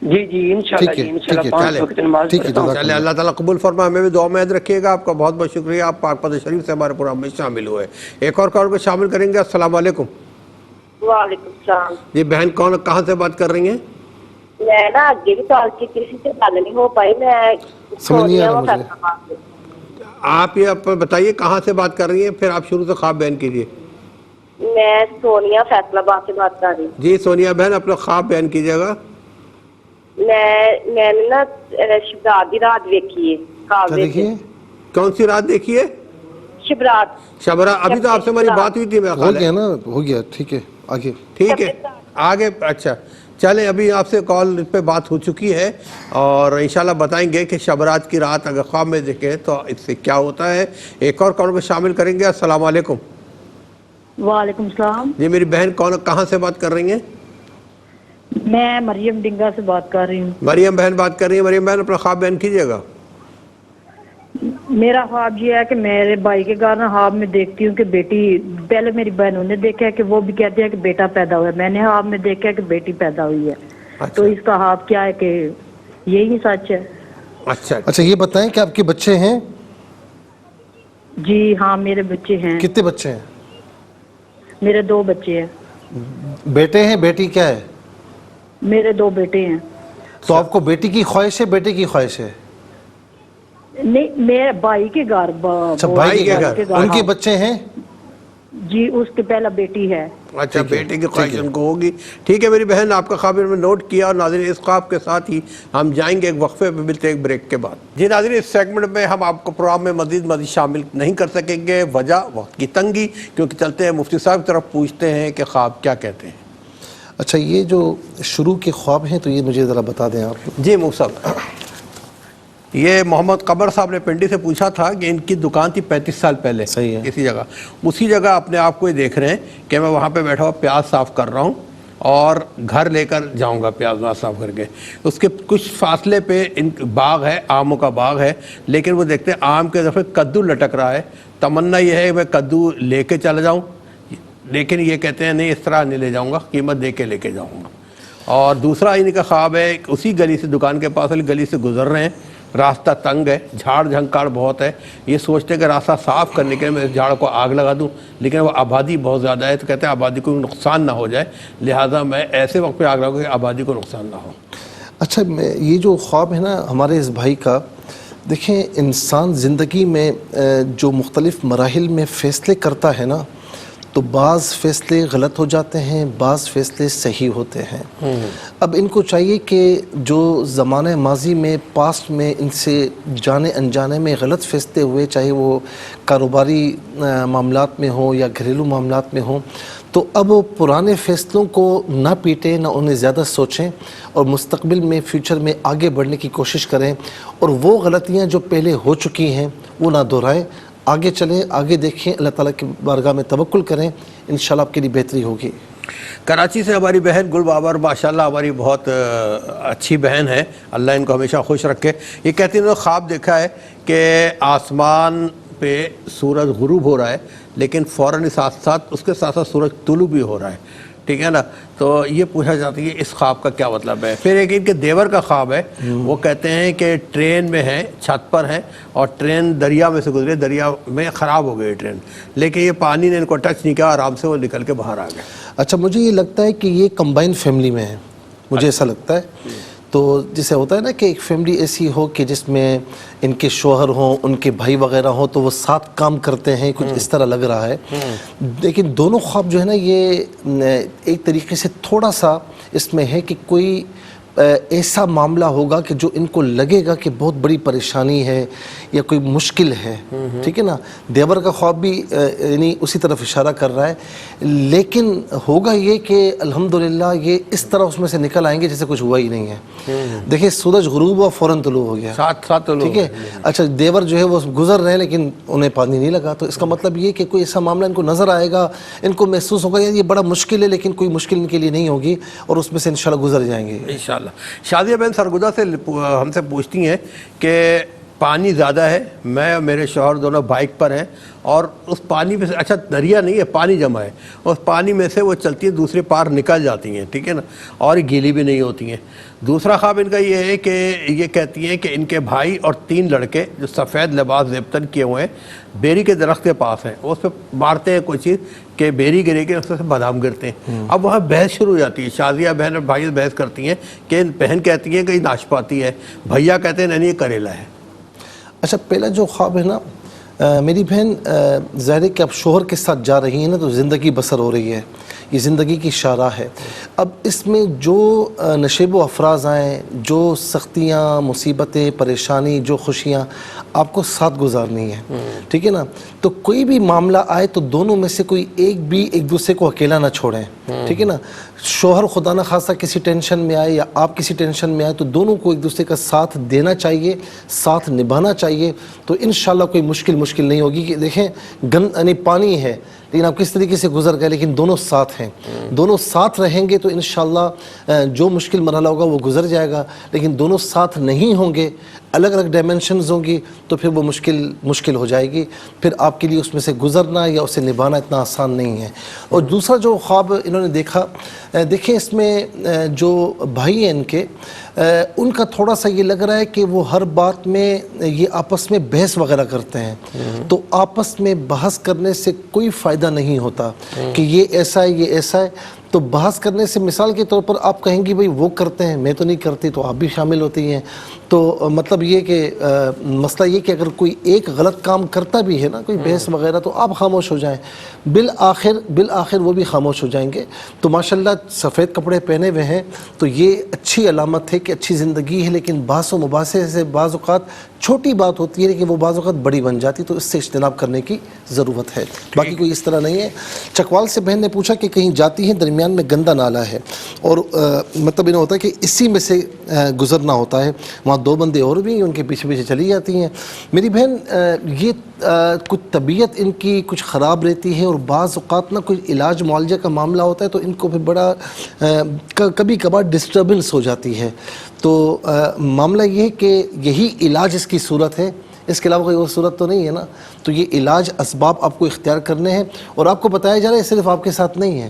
جی انشاءاللہ 5 وقت نماز پڑھتا ہوں. چلے اللہ تعالیٰ قبول فرمائے. ہمیں بھی دعا میں یاد رکھیے گا. آپ کا بہت بہت شکریہ، آپ پاک پتن شریف سے ہمارے پروگرام میں شامل ہوئے. ایک اور کال کو شامل کریں گے. السلام علیکم. وعلیکم السلام. جی بہن کون کہاں سے بات کر رہی ہیں؟ میں نا آگے بھی کال کی کسی سے بات نہیں ہو پائی. میں آپ یہ بتائیے کہاں سے بات کر رہی ہیں، پھر آپ شروع سے خواب بیان کیجیے. میں سونیا فیصل آباد سے بات کر رہی ہوں. جی سونیا بہن اپنا خواب بیان کیجیے گا. میں نے نا شبرات کی رات دیکھی ہے. کون سی رات دیکھی ہے؟ شبرات. ابھی تو آپ سے ہماری بات ہوئی تھی. ہو گیا ٹھیک ہے آگے. اچھا چلیں ابھی آپ سے کال پہ بات ہو چکی ہے، اور انشاءاللہ بتائیں گے کہ شبرات کی رات اگر خواب میں دیکھیں تو اس سے کیا ہوتا ہے. ایک اور کال کو شامل کریں گے. السلام علیکم. وعلیکم السلام. جی میری بہن کہاں سے بات کر رہی ہیں؟ میں مریم ڈنگا سے بات کر رہی ہوں. مریم بہن بات کر رہی ہیں. مریم بہن اپنا خواب بیان کیجیے گا. میرا خواب یہ ہے کہ میرے بھائی کے گھر خواب میں دیکھتی ہوں کہ بیٹی، پہلے میری بہنوں نے دیکھا ہے کہ وہ بھی کہتے ہیں کہ بیٹا پیدا ہوا ہے، میں نے خواب میں دیکھا ہے کہ بیٹی پیدا ہوئی ہے. تو اس کا خواب کیا ہے کہ یہی سچ ہے. اچھا یہ بتائیں کہ آپ کے بچے ہیں؟ جی ہاں میرے بچے ہیں. کتنے بچے ہیں؟ میرے 2 بچے ہیں. بیٹے ہیں بیٹی کیا ہے؟ میرے 2 بیٹے ہیں. تو آپ کو بیٹی کی خواہش ہے بیٹے کی خواہش ہے؟ نہیں میرے بھائی کے گھر. بھائی کے گھر ان کے بچے ہیں؟ جی اس کے پہلا بیٹی ہے. اچھا بیٹے کی خواہش ان کو ہوگی. ٹھیک ہے میری بہن آپ کا خواب میں نوٹ کیا. اور ناظرین اس خواب کے ساتھ ہی ہم جائیں گے ایک وقفے پہ، ملتے ہیں ایک بریک کے بعد. جی ناظرین اس سیگمنٹ میں ہم آپ کو پروگرام میں مزید شامل نہیں کر سکیں گے، وجہ وقت کی تنگی، کیونکہ چلتے ہیں مفتی صاحب کی طرف پوچھتے ہیں کہ خواب کیا کہتے ہیں. اچھا یہ جو شروع کے خواب ہیں تو یہ مجھے ذرا بتا دیں آپ. جی مفتی صاحب، یہ محمد قمر صاحب نے پنڈی سے پوچھا تھا کہ ان کی دکان تھی 35 سال پہلے اسی جگہ، اسی جگہ اپنے آپ کو یہ دیکھ رہے ہیں کہ میں وہاں پہ بیٹھا ہوا پیاز صاف کر رہا ہوں اور گھر لے کر جاؤں گا پیاز صاف کر کے. اس کے کچھ فاصلے پہ ان باغ ہے، آموں کا باغ ہے، لیکن وہ دیکھتے ہیں آم کے دفعہ کدو لٹک رہا ہے. تمنا یہ ہے کہ میں کدو لے کے چلا جاؤں، لیکن یہ کہتے ہیں نہیں اس طرح نہیں لے جاؤں گا، قیمت دے کے لے کے جاؤں گا. اور دوسرا ان کا خواب ہے اسی گلی سے، دکان کے پاس والی گلی سے گزر رہے ہیں، راستہ تنگ ہے، جھاڑ جھنکاڑ بہت ہے، یہ سوچتے ہیں کہ راستہ صاف کرنے کے لیے میں اس جھاڑ کو آگ لگا دوں، لیکن وہ آبادی بہت زیادہ ہے، تو کہتے ہیں آبادی کو نقصان نہ ہو جائے، لہٰذا میں ایسے وقت پہ آگ لگاؤں کہ آبادی کو نقصان نہ ہو. اچھا یہ جو خواب ہے نا ہمارے اس بھائی کا، دیکھیں انسان زندگی میں جو مختلف مراحل میں فیصلے کرتا ہے نا، تو بعض فیصلے غلط ہو جاتے ہیں، بعض فیصلے صحیح ہوتے ہیں. اب ان کو چاہیے کہ جو زمانہ ماضی میں پاسٹ میں ان سے جانے انجانے میں غلط فیصلے ہوئے، چاہے وہ کاروباری معاملات میں ہوں یا گھریلو معاملات میں ہوں، تو اب وہ پرانے فیصلوں کو نہ پیٹیں، نہ انہیں زیادہ سوچیں، اور مستقبل میں فیوچر میں آگے بڑھنے کی کوشش کریں، اور وہ غلطیاں جو پہلے ہو چکی ہیں وہ نہ دہرائیں. آگے چلیں، آگے دیکھیں، اللہ تعالیٰ کی بارگاہ میں توکل کریں، انشاءاللہ آپ کے لیے بہتری ہوگی. کراچی سے ہماری بہن گل بابر ماشاءاللہ ہماری بہت اچھی بہن ہے، اللہ ان کو ہمیشہ خوش رکھے. یہ کہتی ہیں خواب دیکھا ہے کہ آسمان پہ سورج غروب ہو رہا ہے، لیکن فوراً ساتھ ساتھ اس کے ساتھ ساتھ سورج طلوع بھی ہو رہا ہے، ٹھیک ہے نا. تو یہ پوچھا جاتا ہے کہ اس خواب کا کیا مطلب ہے. پھر ایک ان کے دیور کا خواب ہے، وہ کہتے ہیں کہ ٹرین میں ہیں، چھت پر ہیں، اور ٹرین دریا میں سے گزرے، دریا میں خراب ہو گئی ٹرین، لیکن یہ پانی نے ان کو ٹچ نہیں کیا، آرام سے وہ نکل کے باہر آ گئے. اچھا مجھے یہ لگتا ہے کہ یہ کمبائن فیملی میں ہے، مجھے ایسا لگتا ہے. تو جسے ہوتا ہے نا کہ ایک فیملی ایسی ہو کہ جس میں ان کے شوہر ہوں، ان کے بھائی وغیرہ ہوں، تو وہ ساتھ کام کرتے ہیں، کچھ اس طرح لگ رہا ہے. لیکن دونوں خواب جو ہے نا یہ ایک طریقے سے تھوڑا سا اس میں ہے کہ کوئی ایسا معاملہ ہوگا کہ جو ان کو لگے گا کہ بہت بڑی پریشانی ہے یا کوئی مشکل ہے، ٹھیک ہے نا. دیور کا خواب بھی یعنی اسی طرف اشارہ کر رہا ہے، لیکن ہوگا یہ کہ الحمدللہ یہ اس طرح اس میں سے نکل آئیں گے جیسے کچھ ہوا ہی نہیں ہے. دیکھیں سورج غروب ہوا، فوراً طلوع ہو گیا، ساتھ ٹھیک ہے. اچھا دیور جو ہے وہ گزر رہے ہیں لیکن انہیں پانی نہیں لگا، تو اس کا مطلب یہ کہ کوئی ایسا معاملہ ان کو نظر آئے گا، ان کو محسوس ہوگا یہ بڑا مشکل ہے، لیکن کوئی مشکل ان کے لیے نہیں ہوگی، اور اس میں سے انشاءاللہ گزر جائیں گے انشاءاللہ. شادیہ بہن سرگودہ سے ہم سے پوچھتی ہیں کہ پانی زیادہ ہے، میں اور میرے شوہر دونوں بائک پر ہیں، اور اس پانی میں سے، اچھا دریا نہیں ہے، پانی جمع ہے، اس پانی میں سے وہ چلتی ہیں، دوسرے پار نکل جاتی ہیں، ٹھیک ہے نا، اور گیلی بھی نہیں ہوتی ہیں. دوسرا خواب ان کا یہ ہے کہ یہ کہتی ہیں کہ ان کے بھائی اور 3 لڑکے جو سفید لباس زیبتن کیے ہوئے ہیں بیری کے درخت کے پاس ہیں، اس پہ مارتے ہیں کوئی چیز کہ بیری گرے کے اس سے بادام گرتے ہیں. اب وہاں بحث شروع ہو جاتی ہے، شازیہ بہن اور بھائی بحث کرتی ہیں کہ بہن کہتی ہیں کہ یہ ناشپاتی ہے، بھیا کہتے ہیں نہیں یہ کریلا ہے. اچھا پہلا جو خواب ہے نا میری بہن ظاہر ہے کہ اب شوہر کے ساتھ جا رہی ہیں نا، تو زندگی بسر ہو رہی ہے، یہ زندگی کی شاہراہ ہے. اب اس میں جو نشیب و افراز آئیں، جو سختیاں، مصیبتیں، پریشانی، جو خوشیاں آپ کو ساتھ گزارنی ہے، ٹھیک ہے نا. تو کوئی بھی معاملہ آئے تو دونوں میں سے کوئی ایک بھی ایک دوسرے کو اکیلا نہ چھوڑیں، ٹھیک ہے نا. شوہر خدا نہ خاصہ کسی ٹینشن میں آئے یا آپ کسی ٹینشن میں آئے تو دونوں کو ایک دوسرے کا ساتھ دینا چاہیے، ساتھ نبھانا چاہیے، تو انشاءاللہ کوئی مشکل نہیں ہوگی. کہ دیکھیں یعنی پانی ہے لیکن آپ کس طریقے سے گزر گئے، لیکن دونوں ساتھ ہیں، دونوں ساتھ رہیں گے تو انشاءاللہ جو مشکل مرحلہ ہوگا وہ گزر جائے گا. لیکن دونوں ساتھ نہیں ہوں گے، الگ الگ ڈائمنشنز ہوں گی، تو پھر وہ مشکل ہو جائے گی، پھر آپ کے لیے اس میں سے گزرنا یا اسے نبھانا اتنا آسان نہیں ہے. اور دوسرا جو خواب انہوں نے دیکھا، دیکھیں اس میں جو بھائی ہیں ان کے، ان کا تھوڑا سا یہ لگ رہا ہے کہ وہ ہر بات میں یہ آپس میں بحث وغیرہ کرتے ہیں، تو آپس میں بحث کرنے سے کوئی فائدہ نہیں ہوتا کہ یہ ایسا ہے یہ ایسا ہے. تو بحث کرنے سے مثال کے طور پر آپ کہیں گی بھئی وہ کرتے ہیں میں تو نہیں کرتی، تو آپ بھی شامل ہوتی ہیں. تو مطلب یہ کہ مسئلہ یہ کہ اگر کوئی ایک غلط کام کرتا بھی ہے نا، کوئی بحث وغیرہ، تو آپ خاموش ہو جائیں، بالآخر وہ بھی خاموش ہو جائیں گے. تو ماشاءاللہ سفید کپڑے پہنے ہوئے ہیں تو یہ اچھی علامت ہے کہ اچھی زندگی ہے. لیکن بحث و مباحثے سے بعض اوقات چھوٹی بات ہوتی ہے لیکن وہ بعض اوقات بڑی بن جاتی، تو اس سے اجتناب کرنے کی ضرورت ہے. باقی کوئی اس طرح نہیں ہے. چکوال سے بہن نے پوچھا کہ کہیں جاتی ہیں، درمیان درمیان میں گندا نالا ہے اور مطلب یہ ہوتا ہے کہ اسی میں سے گزرنا ہوتا ہے. وہاں 2 بندے اور بھی ان کے پیچھے پیچھے چلی جاتی ہیں. میری بہن یہ کچھ طبیعت ان کی کچھ خراب رہتی ہے اور بعض اوقات نا کچھ علاج معالجہ کا معاملہ ہوتا ہے تو ان کو پھر بڑا کبھی کبھار ڈسٹربنس ہو جاتی ہے. تو معاملہ یہ ہے کہ یہی علاج اس کی صورت ہے, اس کے علاوہ کوئی اور صورت تو نہیں ہے نا. تو یہ علاج اسباب آپ کو اختیار کرنے ہیں اور آپ کو بتایا جا رہا ہے صرف آپ کے ساتھ نہیں ہے,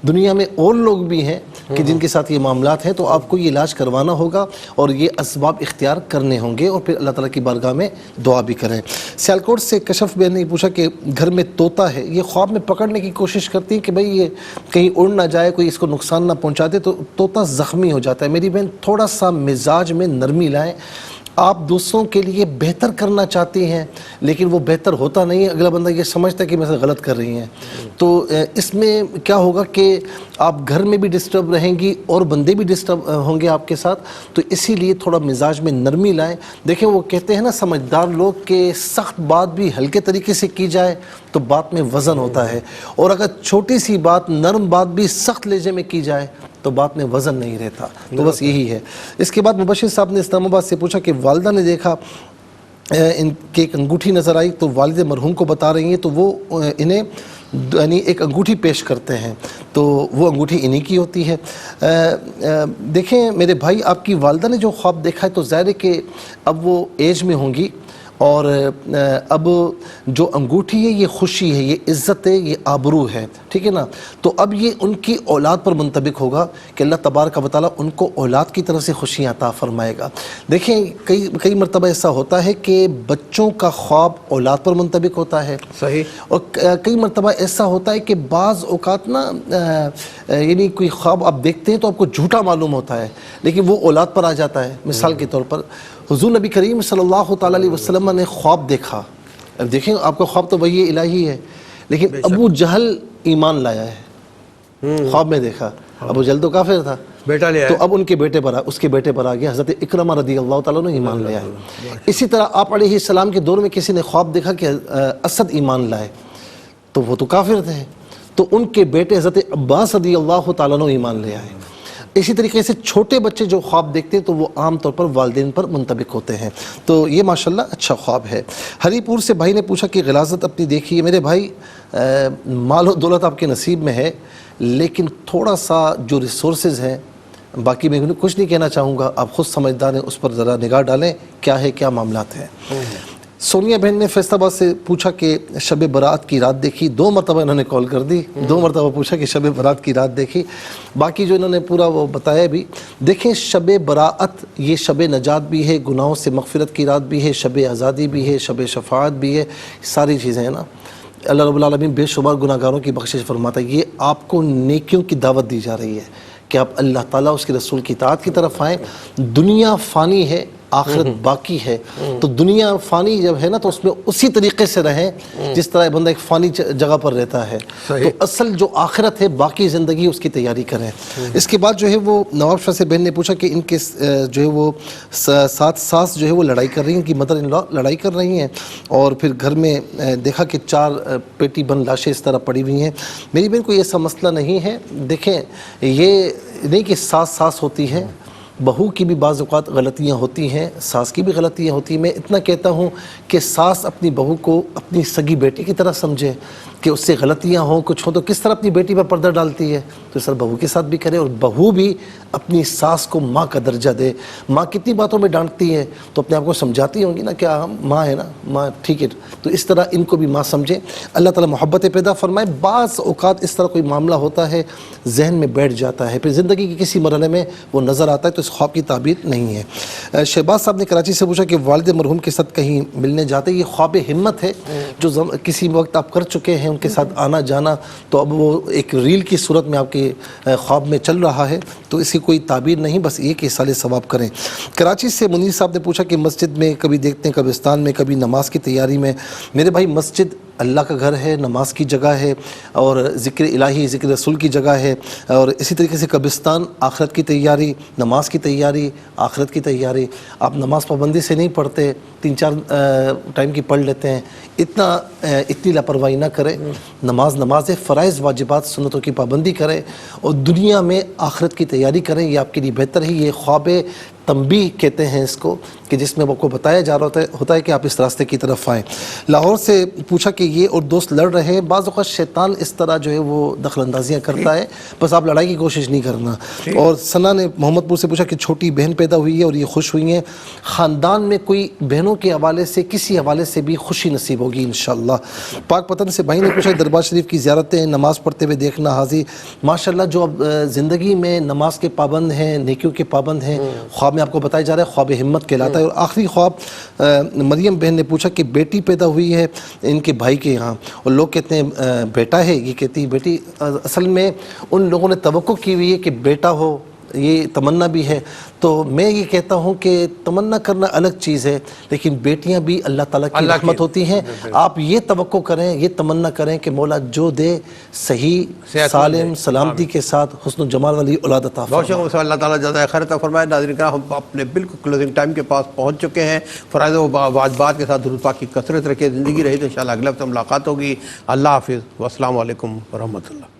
دنیا میں اور لوگ بھی ہیں کہ جن کے ساتھ یہ معاملات ہیں, تو آپ کو یہ علاج کروانا ہوگا اور یہ اسباب اختیار کرنے ہوں گے اور پھر اللہ تعالیٰ کی بارگاہ میں دعا بھی کریں. سیالکوٹ سے کشف بہن نے پوچھا کہ گھر میں طوطا ہے, یہ خواب میں پکڑنے کی کوشش کرتی ہے کہ بھئی یہ کہیں اڑ نہ جائے, کوئی اس کو نقصان نہ پہنچا دے, تو طوطا زخمی ہو جاتا ہے. میری بہن تھوڑا سا مزاج میں نرمی لائیں. آپ دوسروں کے لیے بہتر کرنا چاہتی ہیں لیکن وہ بہتر ہوتا نہیں ہے, اگلا بندہ یہ سمجھتا ہے کہ میں سے غلط کر رہی ہیں. تو اس میں کیا ہوگا کہ آپ گھر میں بھی ڈسٹرب رہیں گی اور بندے بھی ڈسٹرب ہوں گے آپ کے ساتھ. تو اسی لیے تھوڑا مزاج میں نرمی لائیں. دیکھیں وہ کہتے ہیں نا سمجھدار لوگ کہ سخت بات بھی ہلکے طریقے سے کی جائے تو بات میں وزن ہوتا ہے, اور اگر چھوٹی سی بات نرم بات بھی سخت لہجے میں کی جائے تو بات میں وزن نہیں رہتا. تو بس یہی ہے. اس کے بعد مبشر صاحب نے اسلام آباد سے پوچھا کہ والدہ نے دیکھا ان کی ایک انگوٹھی نظر آئی تو والد مرحوم کو بتا رہی ہیں, تو وہ انہیں یعنی ایک انگوٹھی پیش کرتے ہیں, تو وہ انگوٹھی انہی کی ہوتی ہے. دیکھیں میرے بھائی, آپ کی والدہ نے جو خواب دیکھا ہے تو ظاہر ہے کہ اب وہ ایج میں ہوں گی, اور اب جو انگوٹھی ہے یہ خوشی ہے, یہ عزت ہے, یہ آبرو ہے, ٹھیک ہے نا. تو اب یہ ان کی اولاد پر منطبق ہوگا کہ اللہ تبارک و تعالیٰ ان کو اولاد کی طرف سے خوشیاں عطا فرمائے گا. دیکھیں کئی مرتبہ ایسا ہوتا ہے کہ بچوں کا خواب اولاد پر منطبق ہوتا ہے, صحیح, اور کئی مرتبہ ایسا ہوتا ہے کہ بعض اوقات نا یعنی کوئی خواب آپ دیکھتے ہیں تو آپ کو جھوٹا معلوم ہوتا ہے لیکن وہ اولاد پر آ جاتا ہے. مثال کے طور پر حضور نبی کریم صلی اللہ تعالیٰ علیہ وسلم نے خواب دیکھا. اب دیکھیں آپ کا خواب تو وہی الہی ہے, لیکن ابو جہل ایمان لایا ہے. خواب میں دیکھا ابو جہل تو کافر تھا, بیٹا لیا, تو اب ان کے بیٹے پر اس کے بیٹے پر آ گیا حضرت اکرمہ رضی اللہ تعالیٰ نے ایمان لیا ہے. اسی طرح آپ علیہ السلام کے دور میں کسی نے خواب دیکھا کہ اسد ایمان لائے, تو وہ تو کافر تھے, تو ان کے بیٹے حضرت عباس رضی اللہ تعالیٰ نے ایمان لیا ہے. اسی طریقے سے چھوٹے بچے جو خواب دیکھتے ہیں تو وہ عام طور پر والدین پر منطبق ہوتے ہیں. تو یہ ماشاءاللہ اچھا خواب ہے. ہری پور سے بھائی نے پوچھا کہ غلاظت اپنی دیکھی ہے. میرے بھائی مال و دولت آپ کے نصیب میں ہے, لیکن تھوڑا سا جو ریسورسز ہیں, باقی میں کچھ نہیں کہنا چاہوں گا, آپ خود سمجھدار ہیں, اس پر ذرا نگاہ ڈالیں کیا ہے کیا معاملات ہیں. سونیا بہن نے فیصل آباد سے پوچھا کہ شب برات کی رات دیکھی. 2 مرتبہ انہوں نے کال کر دی, 2 مرتبہ پوچھا کہ شب برات کی رات دیکھی. باقی جو انہوں نے پورا وہ بتایا بھی. دیکھیں شب براعت یہ شب نجات بھی ہے, گناہوں سے مغفرت کی رات بھی ہے, شب آزادی بھی ہے, شب شفاعت بھی ہے, ساری چیزیں ہیں نا. اللہ رب العالمین بے شمار گناہ گاروں کی بخشش فرماتا ہے. یہ آپ کو نیکیوں کی دعوت دی جا رہی ہے کہ آپ اللہ تعالیٰ اس کے رسول کی اطاعت کی طرف آئیں. دنیا فانی ہے, آخرت باقی ہے. تو دنیا فانی جب ہے نا تو اس میں اسی طریقے سے رہیں جس طرح بندہ ایک فانی جگہ پر رہتا ہے. تو اصل جو آخرت ہے, باقی زندگی, اس کی تیاری کریں. اس کے بعد جو ہے وہ نواب شاہ سے بہن نے پوچھا کہ ان کے جو ہے وہ 7 ساس جو ہے وہ لڑائی کر رہی ہیں, ان کی مدر ان لا لڑائی کر رہی ہیں, اور پھر گھر میں دیکھا کہ 4 پیٹی بند لاشیں اس طرح پڑی ہوئی ہیں. میری بہن کوئی ایسا مسئلہ نہیں ہے. دیکھیں یہ نہیں کہ ساس ہوتی ہے, بہو کی بھی بعض اوقات غلطیاں ہوتی ہیں, ساس کی بھی غلطیاں ہوتی ہیں. میں اتنا کہتا ہوں کہ ساس اپنی بہو کو اپنی سگی بیٹی کی طرح سمجھے کہ اس سے غلطیاں ہوں, کچھ ہوں, تو کس طرح اپنی بیٹی پر پردہ ڈالتی ہے تو اس طرح بہو کے ساتھ بھی کرے, اور بہو بھی اپنی ساس کو ماں کا درجہ دے. ماں کتنی باتوں میں ڈانٹتی ہے تو اپنے آپ کو سمجھاتی ہوں گی نا, کیا ماں ہے نا, ماں ٹھیک ہے, تو اس طرح ان کو بھی ماں سمجھے. اللہ تعالیٰ محبتیں پیدا فرمائے. بعض اوقات اس طرح کوئی معاملہ ہوتا ہے, ذہن میں بیٹھ جاتا ہے, پھر زندگی کے کسی مرحلے میں وہ نظر آتا ہے, تو اس خواب کی تعبیر نہیں ہے. شہباز صاحب نے کراچی سے پوچھا کہ والد مرحوم کے ساتھ کہیں ملنے جاتے. یہ خواب ہمت ہے جو کسی وقت آپ کر چکے ہیں, ان کے ساتھ آنا جانا, تو اب وہ ایک ریل کی صورت میں آپ کے خواب میں چل رہا ہے, تو اس کی کوئی تعبیر نہیں, بس یہ کہ سال ثواب کریں. کراچی سے منیر صاحب نے پوچھا کہ مسجد میں کبھی دیکھتے ہیں قبرستان میں, کبھی نماز کی تیاری میں. میرے بھائی مسجد اللہ کا گھر ہے، نماز کی جگہ ہے، اور ذکر الہی، ذکر رسول کی جگہ ہے، اور اسی طریقے سے قبرستان آخرت کی تیاری، نماز کی تیاری، آخرت کی تیاری۔ آپ نماز پابندی سے نہیں پڑھتے، 3-4 ٹائم کی پڑھ لیتے ہیں، اتنی لاپرواہی نہ کرے۔ نماز فرائض واجبات سنتوں کی پابندی کرے اور دنیا میں آخرت کی تیاری کریں، یہ آپ کے لیے بہتر ہے۔ یہ خواب تنبیہ کہتے ہیں اس کو، کہ جس میں وہ کو بتایا جا رہا ہوتا ہے کہ آپ اس راستے کی طرف آئیں۔ لاہور سے پوچھا کہ یہ اور دوست لڑ رہے ہیں، بعض اوقات شیطان اس طرح جو ہے وہ دخل اندازیاں کرتا ہے، بس آپ لڑائی کی کوشش نہیں کرنا۔ اور ثنا نے محمد پور سے پوچھا کہ چھوٹی بہن پیدا ہوئی ہے اور یہ خوش ہوئی ہیں، خاندان میں کوئی بہنوں کے حوالے سے کسی حوالے سے بھی خوشی نصیب ہوگی انشاءاللہ۔ پاک پتن سے بھائی نے پوچھا دربار شریف کی زیارتیں، نماز پڑھتے ہوئے دیکھنا حاضی، ماشاءاللہ جو اب زندگی میں نماز کے پابند ہیں، نیکیوں کے پابند ہیں، خواب میں آپ کو بتایا جا رہا ہے خواب ہمت کہلاتا ہے۔ اور آخری خواب مریم بہن نے پوچھا کہ بیٹی پیدا ہوئی ہے ان کے بھائی کے یہاں، اور لوگ کہتے ہیں بیٹا ہے، یہ کہتی ہے بیٹی۔ اصل میں ان لوگوں نے توقع کی ہوئی ہے کہ بیٹا ہو، یہ تمنا بھی ہے، تو میں یہ کہتا ہوں کہ تمنا کرنا الگ چیز ہے، لیکن بیٹیاں بھی اللہ تعالیٰ کی رحمت ہوتی ہیں۔ آپ یہ توقع کریں، یہ تمنا کریں کہ مولا جو دے صحیح سالم سلامتی کے ساتھ حسن و جمال والی اولاد عطا فرمائے۔ بہت شکریہ، اللہ تعالیٰ جزائے خیر عطا فرمائے۔ ناظرین کرام، ہم اپنے بالکل کلوزنگ ٹائم کے پاس پہنچ چکے ہیں۔ فرائض و واجبات کے ساتھ درود پاک کی کثرت رکھے، زندگی رہی تو انشاءاللہ اگلے ہفتے ملاقات ہوگی۔ اللہ حافظ، والسلام علیکم ورحمۃ اللہ۔